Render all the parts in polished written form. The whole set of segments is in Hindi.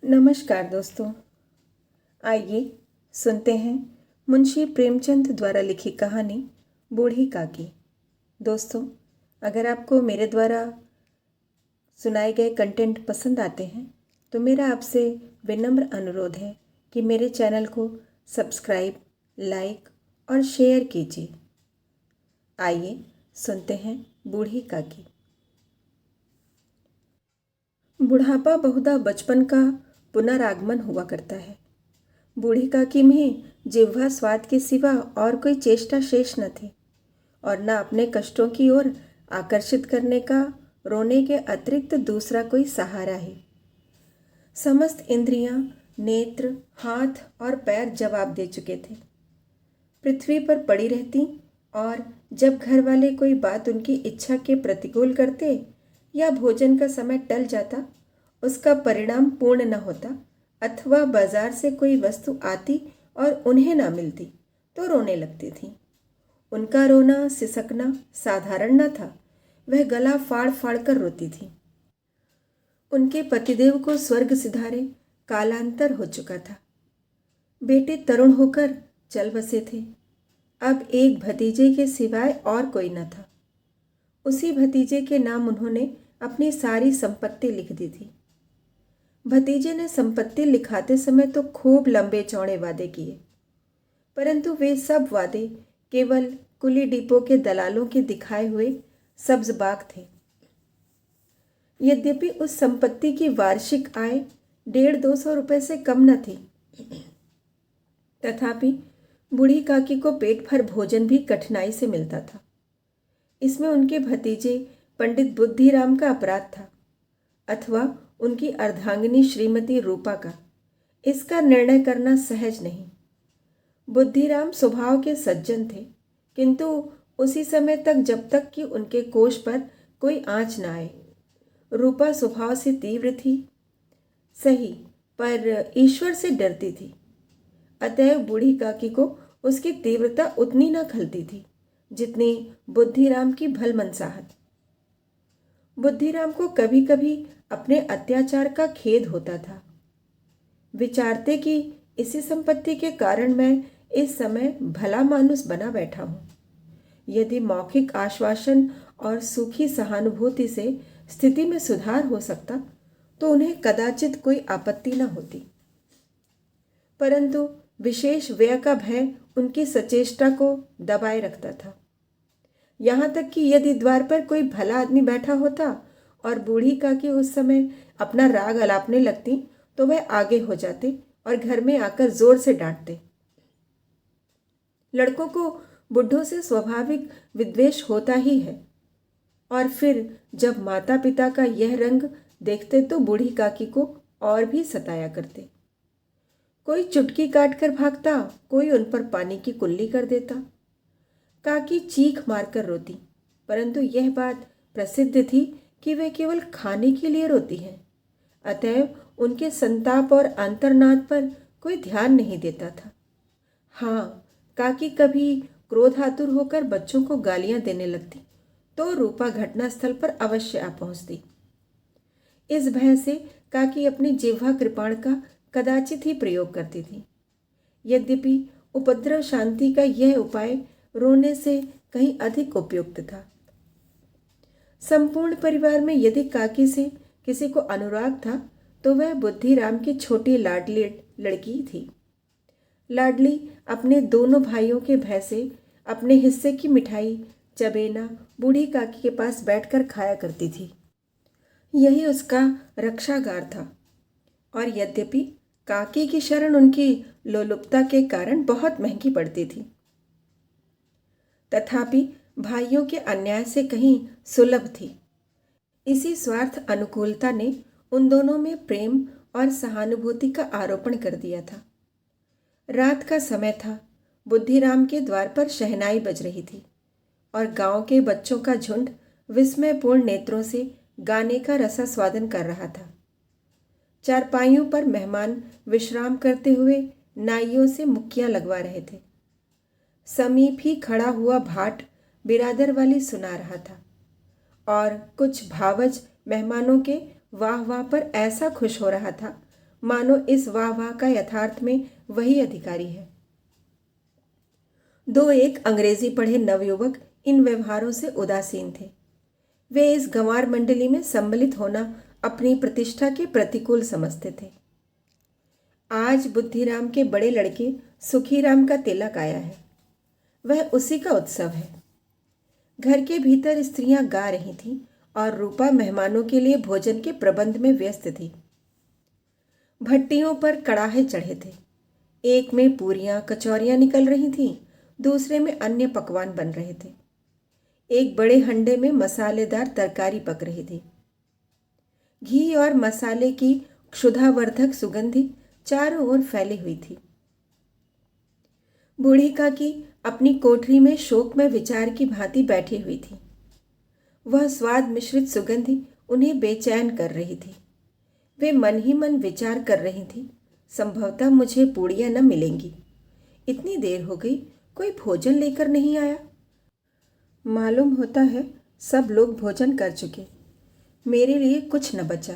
नमस्कार दोस्तों। आइए सुनते हैं मुंशी प्रेमचंद द्वारा लिखी कहानी बूढ़ी काकी। दोस्तों, अगर आपको मेरे द्वारा सुनाए गए कंटेंट पसंद आते हैं तो मेरा आपसे विनम्र अनुरोध है कि मेरे चैनल को सब्सक्राइब, लाइक और शेयर कीजिए। आइए सुनते हैं बूढ़ी काकी। बुढ़ापा बहुधा बचपन का पुनरागमन हुआ करता है। बूढ़ी काकी में जिह्वा स्वाद के सिवा और कोई चेष्टा शेष न थी और न अपने कष्टों की ओर आकर्षित करने का रोने के अतिरिक्त दूसरा कोई सहारा है। समस्त इंद्रियां, नेत्र, हाथ और पैर जवाब दे चुके थे। पृथ्वी पर पड़ी रहती और जब घर वाले कोई बात उनकी इच्छा के प्रतिकूल करते या भोजन का समय टल जाता, उसका परिणाम पूर्ण न होता अथवा बाजार से कोई वस्तु आती और उन्हें ना मिलती तो रोने लगती थीं। उनका रोना सिसकना साधारण न था, वह गला फाड़ फाड़ कर रोती थीं। उनके पतिदेव को स्वर्ग सिधारे कालांतर हो चुका था। बेटे तरुण होकर चल बसे थे। अब एक भतीजे के सिवाय और कोई न था। उसी भतीजे के नाम उन्होंने अपनी सारी संपत्ति लिख दी थी। भतीजे ने संपत्ति लिखाते समय तो खूब लंबे चौड़े वादे किए, परंतु वे सब वादे केवल कुली डिपो के दलालों के दिखाए हुए सब्ज बाग थे। यद्यपि उस संपत्ति की वार्षिक आय 150-200 रुपये से कम न थी, तथापि बूढ़ी काकी को पेट भर भोजन भी कठिनाई से मिलता था। इसमें उनके भतीजे पंडित बुद्धिराम का अपराध था अथवा उनकी अर्धांगिनी श्रीमती रूपा का, इसका निर्णय करना सहज नहीं। बुद्धिराम स्वभाव के सज्जन थे, किंतु उसी समय तक जब तक कि उनके कोष पर कोई आंच न आए। रूपा स्वभाव से तीव्र थी, सही, पर ईश्वर से डरती थी। अतएव बूढ़ी काकी को उसकी तीव्रता उतनी न खलती थी जितनी बुद्धिराम की भलमनसाहट। बुद्धिराम को कभी कभी अपने अत्याचार का खेद होता था। विचारते कि इसी संपत्ति के कारण मैं इस समय भला मानुस बना बैठा हूँ। यदि मौखिक आश्वासन और सूखी सहानुभूति से स्थिति में सुधार हो सकता तो उन्हें कदाचित कोई आपत्ति न होती, परंतु विशेष व्यय का भय उनकी सचेष्टा को दबाए रखता था। यहाँ तक कि यदि द्वार पर कोई भला आदमी बैठा होता और बूढ़ी काकी उस समय अपना राग अलापने लगती तो वह आगे हो जाते और घर में आकर जोर से डांटते। लड़कों को बुढ़ों से स्वाभाविक विद्वेष होता ही है, और फिर जब माता पिता का यह रंग देखते तो बूढ़ी काकी को और भी सताया करते। कोई चुटकी काट कर भागता, कोई उन पर पानी की कुल्ली कर देता। काकी चीख मारकर रोती, परंतु यह बात प्रसिद्ध थी कि वे केवल खाने के लिए रोती हैं, अतएव उनके संताप और अंतर्नाद पर कोई ध्यान नहीं देता था। हाँ, काकी कभी क्रोधातुर होकर बच्चों को गालियां देने लगती तो रूपा घटनास्थल पर अवश्य आ पहुंचती। इस भय से काकी अपनी जिह्वा कृपाण का कदाचित ही प्रयोग करती थी। यद्यपि उपद्रव शांति का यह उपाय रोने से कहीं अधिक उपयुक्त था। संपूर्ण परिवार में यदि काकी से किसी को अनुराग था तो वह बुद्धिराम की छोटी लाडली लड़की थी। लाडली अपने दोनों भाइयों के भय से अपने हिस्से की मिठाई चबेना बूढ़ी काकी के पास बैठकर खाया करती थी। यही उसका रक्षागार था, और यद्यपि काकी की शरण उनकी लोलुपता के कारण बहुत महंगी पड़ती थी, तथापि भाइयों के अन्याय से कहीं सुलभ थी। इसी स्वार्थ अनुकूलता ने उन दोनों में प्रेम और सहानुभूति का आरोपण कर दिया था। रात का समय था। बुद्धिराम के द्वार पर शहनाई बज रही थी और गांव के बच्चों का झुंड विस्मयपूर्ण नेत्रों से गाने का रसास्वादन कर रहा था। चारपाइयों पर मेहमान विश्राम करते हुए नाइयों से मुक्कियां लगवा रहे थे। समीप ही खड़ा हुआ भाट बिरादर वाली सुना रहा था और कुछ भावज मेहमानों के वाह वाह पर ऐसा खुश हो रहा था मानो इस वाह वाह का यथार्थ में वही अधिकारी है। दो एक अंग्रेजी पढ़े नवयुवक इन व्यवहारों से उदासीन थे। वे इस गंवार मंडली में सम्मिलित होना अपनी प्रतिष्ठा के प्रतिकूल समझते थे। आज बुद्धिराम के बड़े लड़के सुखीराम का तिलक आया है। वह उसी का उत्सव है। घर के भीतर स्त्रियां गा रही थीं और रूपा मेहमानों के लिए भोजन के प्रबंध में व्यस्त थी। भट्टियों पर कड़ाहे चढ़े थे। एक में पूरियां कचौरियां निकल रही थीं, दूसरे में अन्य पकवान बन रहे थे। एक बड़े हंडे में मसालेदार तरकारी पक रही थी। घी और मसाले की क्षुधावर्धक सुगंधी चारों ओर फैली हुई थी। बूढ़ी काकी अपनी कोठरी में शोक में विचार की भांति बैठी हुई थी। वह स्वाद मिश्रित सुगंधी उन्हें बेचैन कर रही थी। वे मन ही मन विचार कर रही थी, संभवतः मुझे पूड़ियाँ न मिलेंगी। इतनी देर हो गई, कोई भोजन लेकर नहीं आया। मालूम होता है सब लोग भोजन कर चुके, मेरे लिए कुछ न बचा।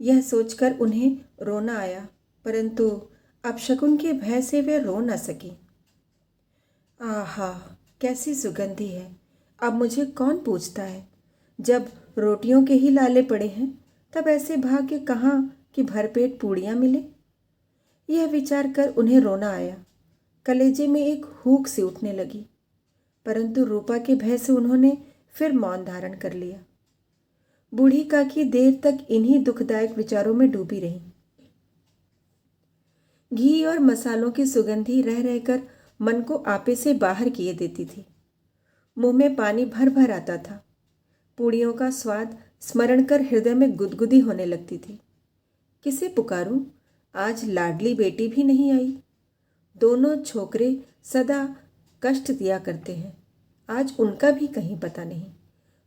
यह सोचकर उन्हें रोना आया, परंतु अपशकुन के भय से वे रो न सकी। आहा, कैसी सुगंधी है! अब मुझे कौन पूछता है? जब रोटियों के ही लाले पड़े हैं, तब ऐसे भाग्य कहाँ कि भरपेट पूड़ियाँ मिले। यह विचार कर उन्हें रोना आया। कलेजे में एक हूक सी उठने लगी, परंतु रूपा के भय से उन्होंने फिर मौन धारण कर लिया। बूढ़ी काकी देर तक इन्हीं दुखदायक विचारों में डूबी रही। घी और मसालों की सुगंधी रह रहकर मन को आपे से बाहर किए देती थी। मुंह में पानी भर भर आता था। पूड़ियों का स्वाद स्मरण कर हृदय में गुदगुदी होने लगती थी। किसे पुकारूं? आज लाडली बेटी भी नहीं आई। दोनों छोकरे सदा कष्ट दिया करते हैं, आज उनका भी कहीं पता नहीं।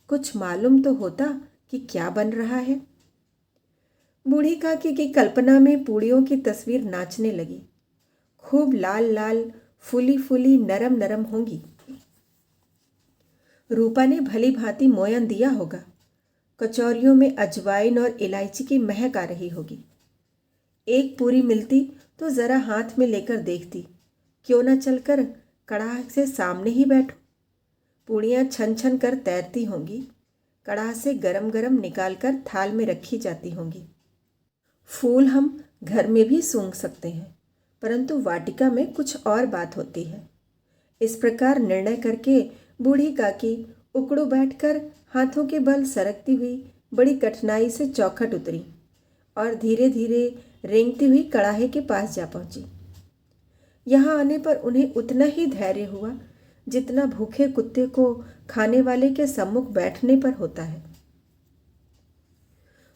कुछ मालूम तो होता कि क्या बन रहा है। बूढ़ी काकी की कल्पना में पूड़ियों की तस्वीर नाचने लगी। खूब लाल लाल, फूली फूली, नरम नरम होंगी। रूपा ने भली भांति मोयन दिया होगा। कचौरियों में अजवाइन और इलायची की महक आ रही होगी। एक पूरी मिलती तो जरा हाथ में लेकर देखती, क्यों न चलकर कड़ाह से सामने ही बैठो। पूड़ियाँ छन छन कर तैरती होंगी, कड़ाह से गरम गरम निकालकर थाल में रखी जाती होंगी। फूल हम घर में भी सूंघ सकते हैं, परंतु वाटिका में कुछ और बात होती है। इस प्रकार निर्णय करके बूढ़ी काकी उकड़ू बैठकर हाथों के बल सरकती हुई बड़ी कठिनाई से चौखट उतरी और धीरे धीरे रेंगती हुई कड़ाहे के पास जा पहुंची। यहाँ आने पर उन्हें उतना ही धैर्य हुआ जितना भूखे कुत्ते को खाने वाले के सम्मुख बैठने पर होता है।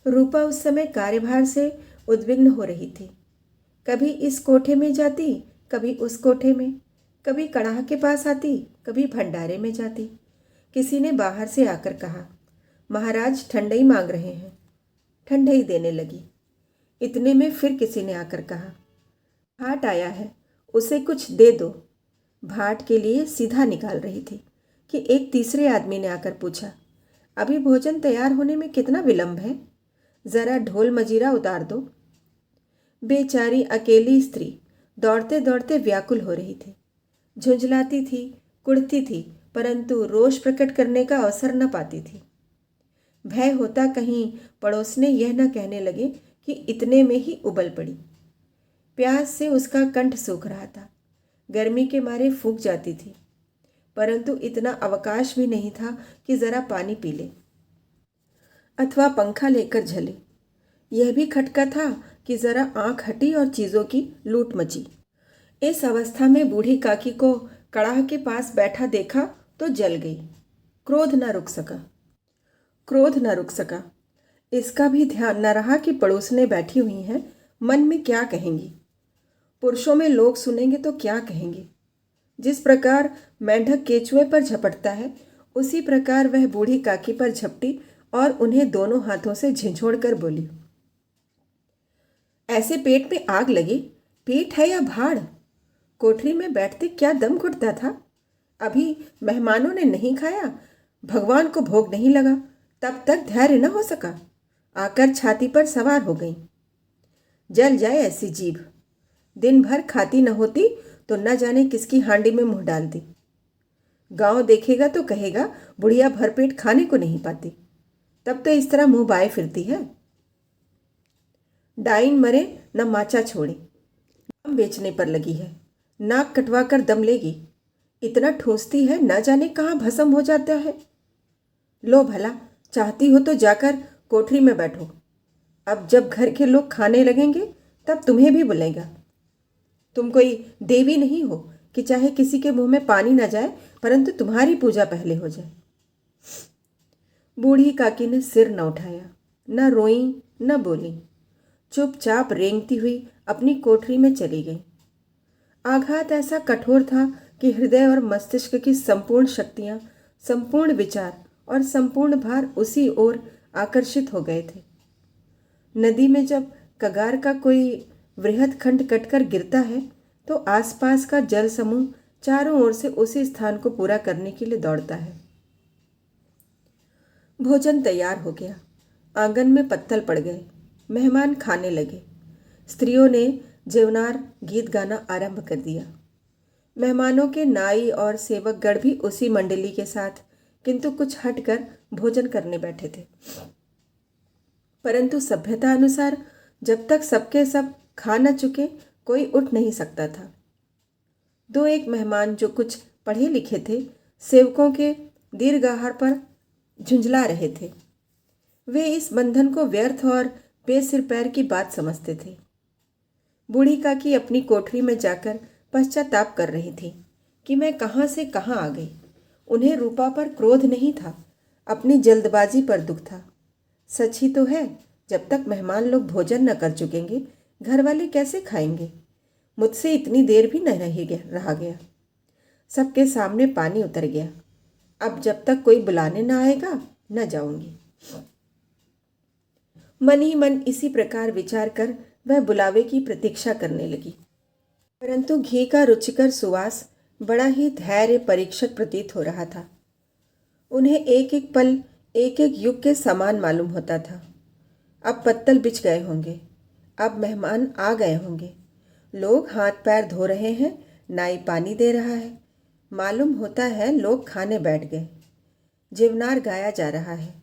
रूपा उस समय कार्यभार से उद्विग्न हो रही थी। कभी इस कोठे में जाती, कभी उस कोठे में, कभी कड़ाह के पास आती, कभी भंडारे में जाती। किसी ने बाहर से आकर कहा, महाराज ठंडई मांग रहे हैं। ठंडई देने लगी। इतने में फिर किसी ने आकर कहा, भाट आया है, उसे कुछ दे दो। भाट के लिए सीधा निकाल रही थी कि एक तीसरे आदमी ने आकर पूछा, अभी भोजन तैयार होने में कितना विलंब है? जरा ढोल मजीरा उतार दो। बेचारी अकेली स्त्री दौड़ते दौड़ते व्याकुल हो रही थी। झुंझलाती थी, कुड़ती थी, परंतु रोष प्रकट करने का अवसर न पाती थी। भय होता कहीं पड़ोसने यह न कहने लगे कि इतने में ही उबल पड़ी। प्यास से उसका कंठ सूख रहा था, गर्मी के मारे फूंक जाती थी, परंतु इतना अवकाश भी नहीं था कि जरा पानी पी ले अथवा पंखा लेकर झले। यह भी खटका था कि जरा आंख हटी और चीज़ों की लूट मची। इस अवस्था में बूढ़ी काकी को कड़ाह के पास बैठा देखा तो जल गई। क्रोध न रुक सका। इसका भी ध्यान न रहा कि पड़ोसने बैठी हुई हैं, मन में क्या कहेंगी। पुरुषों में लोग सुनेंगे तो क्या कहेंगे। जिस प्रकार मेंढक केचुए पर झपटता है, उसी प्रकार वह बूढ़ी काकी पर झपटी और उन्हें दोनों हाथों से झिझोड़ कर बोली, ऐसे पेट में आग लगी, पेट है या भाड़? कोठरी में बैठते क्या दम घुटता था? अभी मेहमानों ने नहीं खाया, भगवान को भोग नहीं लगा, तब तक धैर्य न हो सका, आकर छाती पर सवार हो गई। जल जाए ऐसी जीभ। दिन भर खाती न होती तो न जाने किसकी हांडी में मुंह डाल दी। गांव देखेगा तो कहेगा बुढ़िया भरपेट खाने को नहीं पाती, तब तो इस तरह मुंह बाए फिरती है। डाइन मरे न माचा छोड़े, नाम बेचने पर लगी है, नाक कटवा कर दम लेगी। इतना ठूंसती है न जाने कहाँ भस्म हो जाता है। लो भला, चाहती हो तो जाकर कोठरी में बैठो। अब जब घर के लोग खाने लगेंगे तब तुम्हें भी बुलाएगा। तुम कोई देवी नहीं हो कि चाहे किसी के मुंह में पानी न जाए परंतु तुम्हारी पूजा पहले हो जाए। बूढ़ी काकी ने सिर न उठाया, न रोई न बोली, चुपचाप रेंगती हुई अपनी कोठरी में चली गई। आघात ऐसा कठोर था कि हृदय और मस्तिष्क की संपूर्ण शक्तियां, संपूर्ण विचार और संपूर्ण भार उसी ओर आकर्षित हो गए थे। नदी में जब कगार का कोई वृहद खंड कटकर गिरता है तो आसपास का जल समूह चारों ओर से उसी स्थान को पूरा करने के लिए दौड़ता है। भोजन तैयार हो गया। आंगन में पत्तल पड़ गए। मेहमान खाने लगे। स्त्रियों ने जेवनार गीत गाना आरंभ कर दिया। मेहमानों के नाई और सेवकगण भी उसी मंडली के साथ किंतु कुछ हटकर भोजन करने बैठे थे। परंतु सभ्यता अनुसार जब तक सबके सब खा न चुके कोई उठ नहीं सकता था। दो एक मेहमान जो कुछ पढ़े लिखे थे सेवकों के दीर्घ आहार पर झुंझला रहे थे। वे इस बंधन को व्यर्थ और बेसिर पैर की बात समझते थे। बूढ़ी काकी अपनी कोठरी में जाकर पश्चाताप कर रही थी कि मैं कहाँ से कहाँ आ गई। उन्हें रूपा पर क्रोध नहीं था, अपनी जल्दबाजी पर दुख था। सच ही तो है, जब तक मेहमान लोग भोजन न कर चुकेंगे घर वाले कैसे खाएंगे। मुझसे इतनी देर भी न रहा गया। सबके सामने पानी उतर गया। अब जब तक कोई बुलाने न आएगा न जाऊंगी। मन ही मन इसी प्रकार विचार कर वह बुलावे की प्रतीक्षा करने लगी। परंतु घी का रुचिकर सुवास बड़ा ही धैर्य परीक्षक प्रतीत हो रहा था। उन्हें एक एक पल एक एक युग के समान मालूम होता था। अब पत्तल बिछ गए होंगे, अब मेहमान आ गए होंगे, लोग हाथ पैर धो रहे हैं, नाई पानी दे रहा है। मालूम होता है लोग खाने बैठ गए। जीवनार गाया जा रहा है।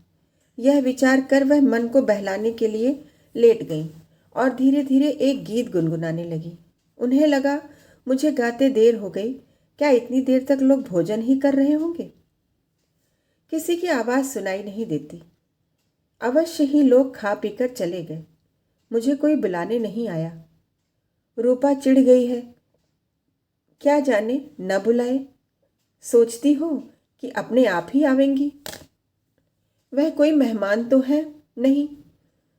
यह विचार कर वह मन को बहलाने के लिए लेट गई और धीरे धीरे एक गीत गुनगुनाने लगी। उन्हें लगा मुझे गाते देर हो गई, क्या इतनी देर तक लोग भोजन ही कर रहे होंगे। किसी की आवाज़ सुनाई नहीं देती। अवश्य ही लोग खा पीकर चले गए। मुझे कोई बुलाने नहीं आया। रूपा चिढ़ गई है, क्या जाने न बुलाए। सोचती हो कि अपने आप ही आवेंगी। वह कोई मेहमान तो है नहीं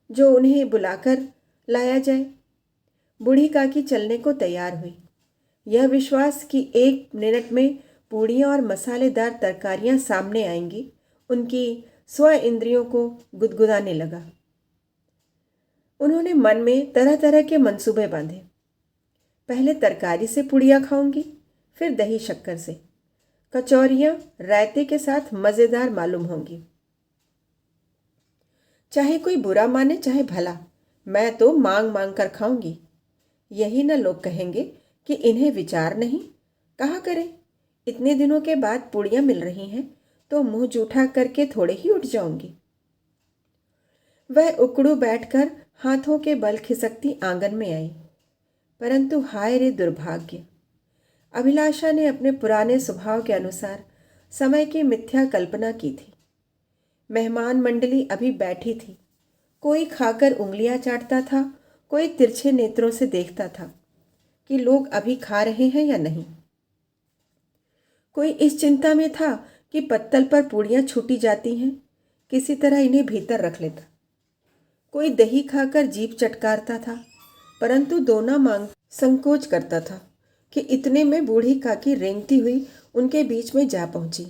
जो उन्हें बुलाकर लाया जाए। बूढ़ी काकी चलने को तैयार हुई। यह विश्वास कि एक मिनट में पूड़ियाँ और मसालेदार तरकारियाँ सामने आएंगी उनकी स्व इंद्रियों को गुदगुदाने लगा। उन्होंने मन में तरह तरह के मंसूबे बांधे। पहले तरकारी से पूड़ियाँ खाऊंगी, फिर दही शक्कर से। कचौरियाँ रायते के साथ मज़ेदार मालूम होंगी। चाहे कोई बुरा माने चाहे भला, मैं तो मांग मांग कर खाऊंगी। यही न लोग कहेंगे कि इन्हें विचार नहीं। कहा करें, इतने दिनों के बाद पूड़ियाँ मिल रही हैं तो मुंह जूठा करके थोड़े ही उठ जाऊंगी। वह उकड़ू बैठकर हाथों के बल खिसकती आंगन में आई। परंतु हाय रे दुर्भाग्य! अभिलाषा ने अपने पुराने स्वभाव के अनुसार समय की मिथ्या कल्पना की थी। मेहमान मंडली अभी बैठी थी। कोई खाकर उंगलियां चाटता था, कोई तिरछे नेत्रों से देखता था कि लोग अभी खा रहे हैं या नहीं। कोई इस चिंता में था कि पत्तल पर पूड़ियाँ छूटी जाती हैं, किसी तरह इन्हें भीतर रख लेता। कोई दही खाकर जीभ चटकारता था, परंतु दोना मांग संकोच करता था कि इतने में बूढ़ी काकी रेंगती हुई उनके बीच में जा पहुंची।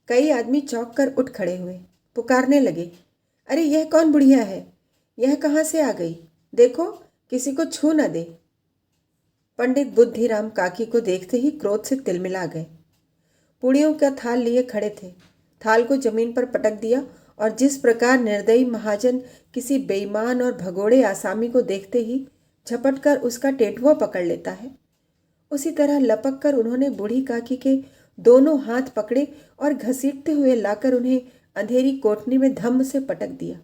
कई आदमी चौंक कर उठ खड़े हुए, पुकारने लगे, अरे यह कौन बुढ़िया है? यह कहाँ से आ गई? देखो किसी को छू न दे। पंडित बुद्धिराम काकी को देखते ही क्रोध से तिलमिला गए। पूड़ियों का थाल लिए खड़े थे। थाल को जमीन पर पटक दिया और जिस प्रकार निर्दयी महाजन किसी बेईमान और भगोड़े आसामी को देखते ही झपट कर उसका टेटुआ पकड़ लेता है, उसी तरह लपक कर उन्होंने बूढ़ी काकी के दोनों हाथ पकड़े और घसीटते हुए लाकर उन्हें अंधेरी कोठनी में धम्म से पटक दिया।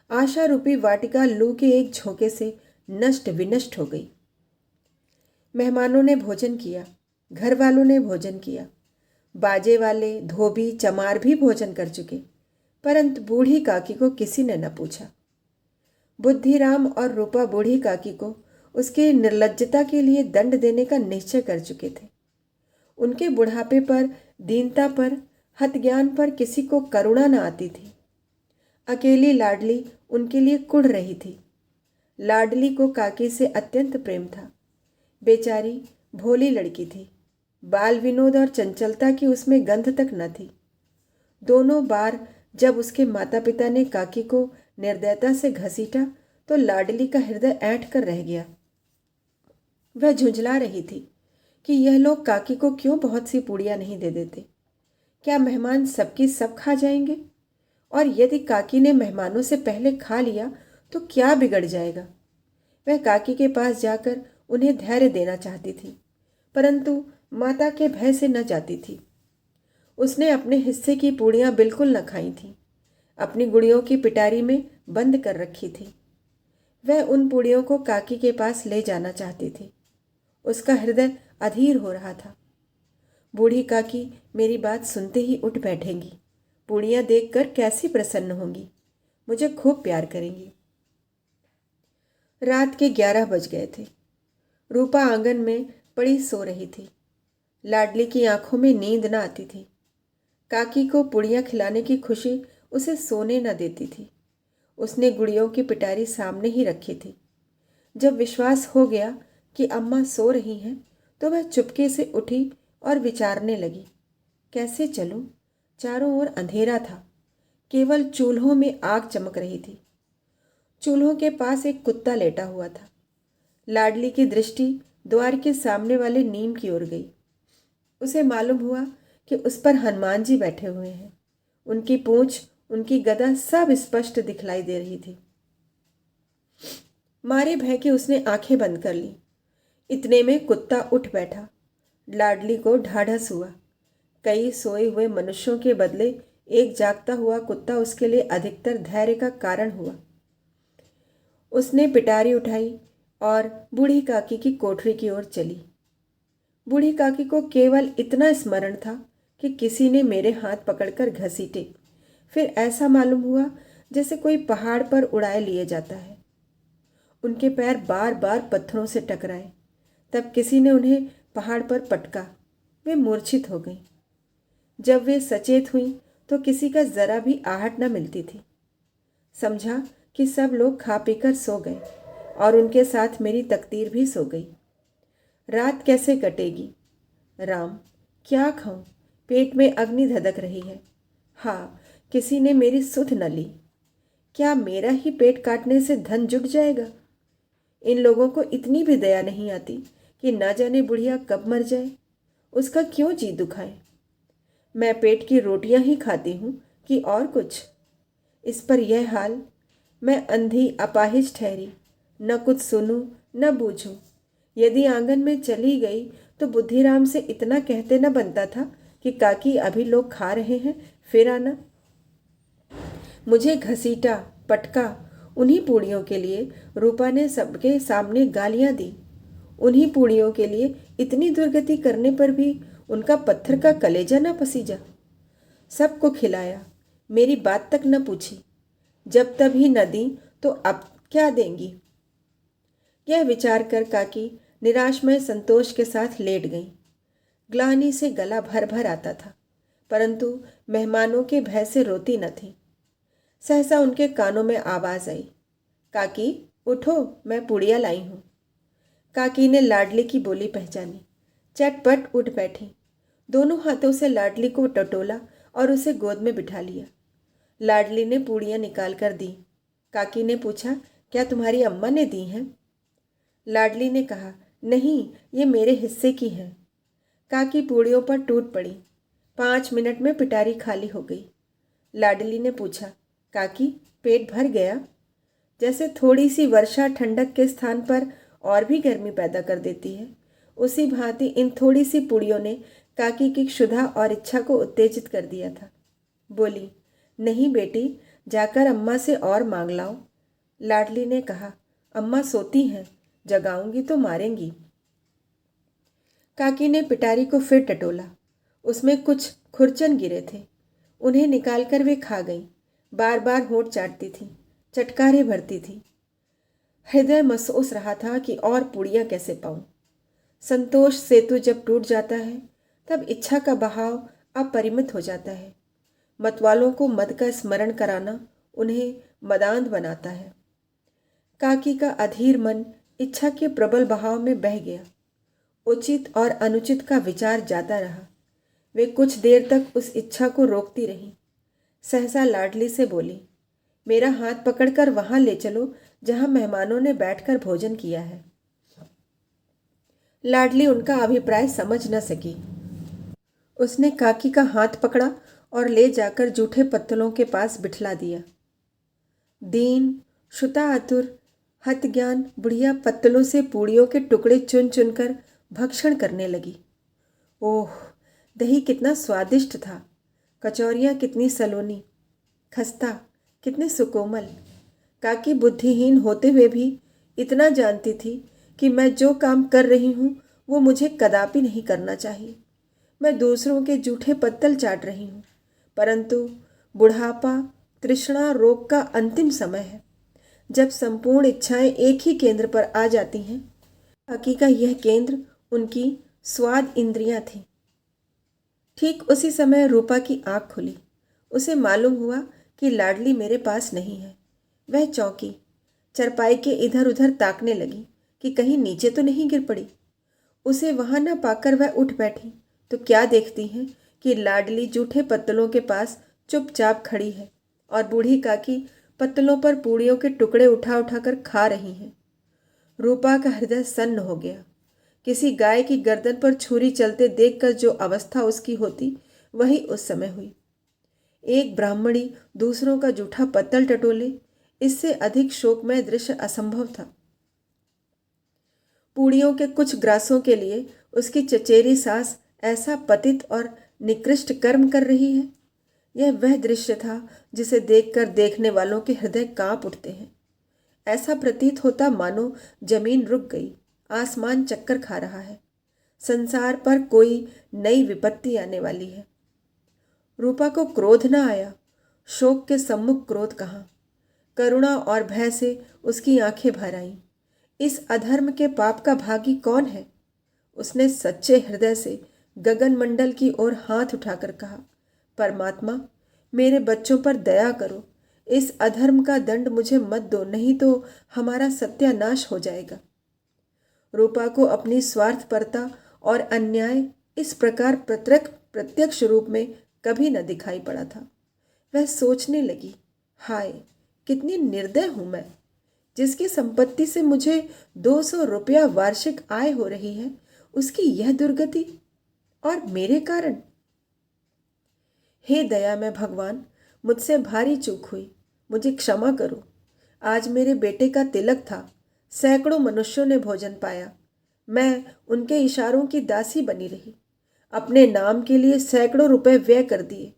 आशा रूपी वाटिका लू के एक झोंके से नष्ट विनष्ट हो गई। मेहमानों ने भोजन किया, घर वालों ने भोजन किया, बाजे वाले, धोबी, चमार भी भोजन कर चुके, परंतु बूढ़ी काकी को किसी ने न पूछा। बुद्धिराम और रूपा बूढ़ी काकी को उसके निर्लज्जता के लिए दंड देने का निश्चय कर चुके थे। उनके बुढ़ापे पर, दीनता पर, हतज्ञान पर किसी को करुणा न आती थी। अकेली लाडली उनके लिए कुढ़ रही थी। लाडली को काकी से अत्यंत प्रेम था। बेचारी भोली लड़की थी। बाल विनोद और चंचलता की उसमें गंध तक न थी। दोनों बार जब उसके माता पिता ने काकी को निर्दयता से घसीटा तो लाडली का हृदय ऐंठ कर रह गया। वह झुंझला रही थी कि यह लोग काकी को क्यों बहुत सी पूड़ियाँ नहीं दे देते। क्या मेहमान सबकी सब खा जाएंगे? और यदि काकी ने मेहमानों से पहले खा लिया तो क्या बिगड़ जाएगा? वह काकी के पास जाकर उन्हें धैर्य देना चाहती थी, परंतु माता के भय से न जाती थी। उसने अपने हिस्से की पूड़ियाँ बिल्कुल न खाई थीं। अपनी गुड़ियों की पिटारी में बंद कर रखी थी। वह उन पूड़ियों को काकी के पास ले जाना चाहती थी। उसका हृदय अधीर हो रहा था। बूढ़ी काकी मेरी बात सुनते ही उठ बैठेंगी, पूड़ियाँ देखकर कैसी प्रसन्न होंगी, मुझे खूब प्यार करेंगी। रात के 11 बज गए थे। रूपा आंगन में पड़ी सो रही थी। लाडली की आंखों में नींद न आती थी। काकी को पुड़ियाँ खिलाने की खुशी उसे सोने न देती थी। उसने गुड़ियों की पिटारी सामने ही रखी थी। जब विश्वास हो गया कि अम्मा सो रही हैं तो वह चुपके से उठी और विचारने लगी, कैसे चलूं? चारों ओर अंधेरा था, केवल चूल्हों में आग चमक रही थी। चूल्हों के पास एक कुत्ता लेटा हुआ था। लाडली की दृष्टि द्वार के सामने वाले नीम की ओर गई। उसे मालूम हुआ कि उस पर हनुमान जी बैठे हुए हैं। उनकी पूंछ, उनकी गदा सब स्पष्ट दिखलाई दे रही थी। मारे भय के उसने आंखें बंद कर ली। इतने में कुत्ता उठ बैठा। लाडली को ढाढ़स हुआ। कई सोए हुए मनुष्यों के बदले एक जागता हुआ कुत्ता उसके लिए अधिकतर धैर्य का कारण हुआ। उसने पिटारी उठाई और बूढ़ी काकी की कोठरी की ओर चली। बूढ़ी काकी को केवल इतना स्मरण था कि किसी ने मेरे हाथ पकड़कर घसीटे। फिर ऐसा मालूम हुआ जैसे कोई पहाड़ पर उड़ाए लिए जाता है। उनके पैर बार बार पत्थरों से टकराए। तब किसी ने उन्हें पहाड़ पर पटका। वे मूर्छित हो गईं। जब वे सचेत हुईं तो किसी का जरा भी आहट न मिलती थी। समझा कि सब लोग खा पीकर सो गए और उनके साथ मेरी तकदीर भी सो गई। रात कैसे कटेगी? राम, क्या खाऊं? पेट में अग्नि धधक रही है। हाँ, किसी ने मेरी सुध न ली। क्या मेरा ही पेट काटने से धन जुट जाएगा? इन लोगों को इतनी भी दया नहीं आती कि ना जाने बुढ़िया कब मर जाए, उसका क्यों जी दुखाए। मैं पेट की रोटियां ही खाती हूँ कि और कुछ। इस पर यह हाल, मैं अंधी अपाहिज ठहरी, न कुछ सुनूं न बूझूं। यदि आंगन में चली गई तो बुद्धिराम से इतना कहते न बनता था कि काकी अभी लोग खा रहे हैं, फिर आना। मुझे घसीटा, पटका। उन्हीं पूड़ियों के लिए रूपा ने सबके सामने गालियां दी। उन्हीं पूड़ियों के लिए इतनी दुर्गति करने पर भी उनका पत्थर का कलेजा न पसीजा। सबको खिलाया, मेरी बात तक न पूछी। जब तभी न दी तो अब क्या देंगी? यह विचार कर काकी निराशमय संतोष के साथ लेट गई। ग्लानि से गला भर भर आता था, परंतु मेहमानों के भय से रोती न थी। सहसा उनके कानों में आवाज आई, काकी उठो, मैं पुड़िया लाई हूँ। काकी ने लाडली की बोली पहचानी। चटपट उठ बैठी। दोनों हाथों से लाडली को टटोला और उसे गोद में बिठा लिया। लाडली ने पूड़ियाँ निकाल कर दी। काकी ने पूछा, क्या तुम्हारी अम्मा ने दी हैं? लाडली ने कहा, नहीं, ये मेरे हिस्से की हैं। काकी पूड़ियों पर टूट पड़ी। 5 मिनट में पिटारी खाली हो गई। लाडली ने पूछा, काकी पेट भर गया? जैसे थोड़ी सी वर्षा ठंडक के स्थान पर और भी गर्मी पैदा कर देती है, उसी भांति इन थोड़ी सी पुड़ियों ने काकी की क्षुधा और इच्छा को उत्तेजित कर दिया था। बोली, नहीं बेटी, जाकर अम्मा से और मांग लाओ। लाडली ने कहा, अम्मा सोती हैं, जगाऊंगी तो मारेंगी। काकी ने पिटारी को फिर टटोला। उसमें कुछ खुरचन गिरे थे। उन्हें निकालकर वे खा गईं। बार बार होंठ चाटती थी, चटकारे भरती थी। हृदय महसूस रहा था कि और पुड़ियाँ कैसे पाऊं। संतोष सेतु जब टूट जाता है तब इच्छा का बहाव अपरिमित हो जाता है। मतवालों को मद का स्मरण कराना उन्हें मदांध बनाता है। काकी का अधीर मन इच्छा के प्रबल बहाव में बह गया। उचित और अनुचित का विचार जाता रहा। वे कुछ देर तक उस इच्छा को रोकती रहीं। सहसा लाडली से बोली, मेरा हाथ पकड़कर वहां ले चलो जहां मेहमानों ने बैठकर भोजन किया है। लाडली उनका अभिप्राय समझ न सकी। उसने काकी का हाथ पकड़ा और ले जाकर जूठे पत्तलों के पास बिठला दिया। दीन, श्रुता आतुर, हत ज्ञान बुढ़िया पत्तलों से पूड़ियों के टुकड़े चुन चुनकर भक्षण करने लगी। ओह, दही कितना स्वादिष्ट था, कचौरियाँ कितनी सलोनी, खस्ता कितने सुकोमल। काकी बुद्धिहीन होते हुए भी इतना जानती थी कि मैं जो काम कर रही हूँ वो मुझे कदापि नहीं करना चाहिए। मैं दूसरों के जूठे पत्तल चाट रही हूँ, परंतु बुढ़ापा तृष्णा रोग का अंतिम समय है, जब संपूर्ण इच्छाएं एक ही केंद्र पर आ जाती हैं। काकी का यह केंद्र उनकी स्वाद इंद्रियां थी। ठीक उसी समय रूपा की आंख खुली। उसे मालूम हुआ कि लाडली मेरे पास नहीं है। वह चौंकी, चरपाई के इधर उधर ताकने लगी कि कहीं नीचे तो नहीं गिर पड़ी। उसे वहां न पाकर वह उठ बैठी तो क्या देखती है कि लाडली जूठे पत्तलों के पास चुपचाप खड़ी है और बूढ़ी काकी पत्तलों पर पूड़ियों के टुकड़े उठा उठाकर खा रही हैं। रूपा का हृदय सन्न हो गया। किसी गाय की गर्दन पर छुरी चलते देखकर जो अवस्था उसकी होती, वही उस समय हुई। एक ब्राह्मणी दूसरों का जूठा पत्तल टटोले, इससे अधिक शोकमय दृश्य असंभव था। पूड़ियों के कुछ ग्रासों के लिए उसकी चचेरी सास ऐसा पतित और निकृष्ट कर्म कर रही है। यह वह दृश्य था जिसे देखकर देखने वालों के हृदय कांप उठते हैं। ऐसा प्रतीत होता मानो जमीन रुक गई, आसमान चक्कर खा रहा है, संसार पर कोई नई विपत्ति आने वाली है। रूपा को क्रोध न आया। शोक के सम्मुख क्रोध कहाँ। करुणा और भय से उसकी आंखें भर आईं। इस अधर्म के पाप का भागी कौन है? उसने सच्चे हृदय से गगन मंडल की ओर हाथ उठाकर कहा, परमात्मा, मेरे बच्चों पर दया करो। इस अधर्म का दंड मुझे मत दो, नहीं तो हमारा सत्यानाश हो जाएगा। रूपा को अपनी स्वार्थपरता और अन्याय इस प्रकार प्रत्यक्ष रूप में कभी न दिखाई पड़ा था। वह सोचने लगी, हाय, कितनी निर्दय हूं मैं। जिसकी संपत्ति से मुझे 200 रुपया वार्षिक आय हो रही है, उसकी यह दुर्गति, और मेरे कारण। हे दया में भगवान, मुझसे भारी चूक हुई, मुझे क्षमा करो। आज मेरे बेटे का तिलक था, सैकड़ों मनुष्यों ने भोजन पाया, मैं उनके इशारों की दासी बनी रही, अपने नाम के लिए सैकड़ों रुपए व्यय कर दिए,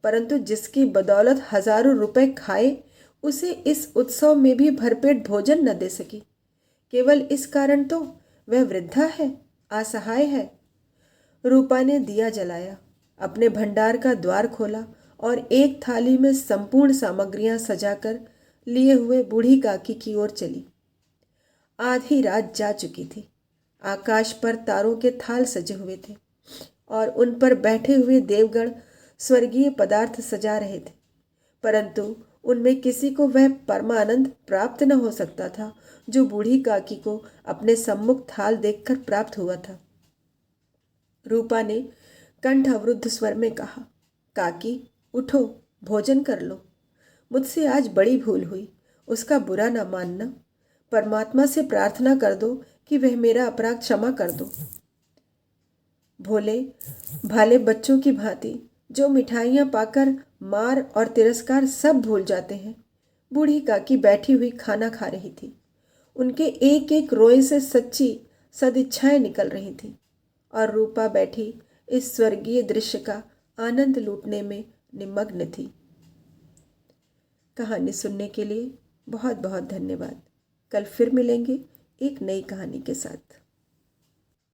परंतु जिसकी बदौलत हजारों रुपए खाए, उसे इस उत्सव में भी भरपेट भोजन न दे सकी। केवल इस कारण तो वह वृद्धा है, असहाय है। रूपा ने दिया जलाया, अपने भंडार का द्वार खोला और एक थाली में संपूर्ण सामग्रियां सजाकर लिए हुए बूढ़ी काकी की ओर चली। आधी रात जा चुकी थी। आकाश पर तारों के थाल सजे हुए थे और उन पर बैठे हुए देवगण स्वर्गीय पदार्थ सजा रहे थे, परंतु उनमें किसी को वह परमानंद प्राप्त न हो सकता था जो बूढ़ी काकी को अपने सम्मुख थाल देखकर प्राप्त हुआ था। रूपा ने कंठ अवरुद्ध स्वर में कहा, काकी, उठो, भोजन कर लो। मुझसे आज बड़ी भूल हुई, उसका बुरा न मानना। परमात्मा से प्रार्थना कर दो कि वह मेरा अपराध क्षमा कर दो। भोले भाले बच्चों की भांति जो मिठाइयाँ पाकर मार और तिरस्कार सब भूल जाते हैं, बूढ़ी काकी बैठी हुई खाना खा रही थी। उनके एक एक रोए से सच्ची सदिच्छाएं निकल रही थीं और रूपा बैठी इस स्वर्गीय दृश्य का आनंद लूटने में निमग्न थी। कहानी सुनने के लिए बहुत बहुत धन्यवाद। कल फिर मिलेंगे एक नई कहानी के साथ।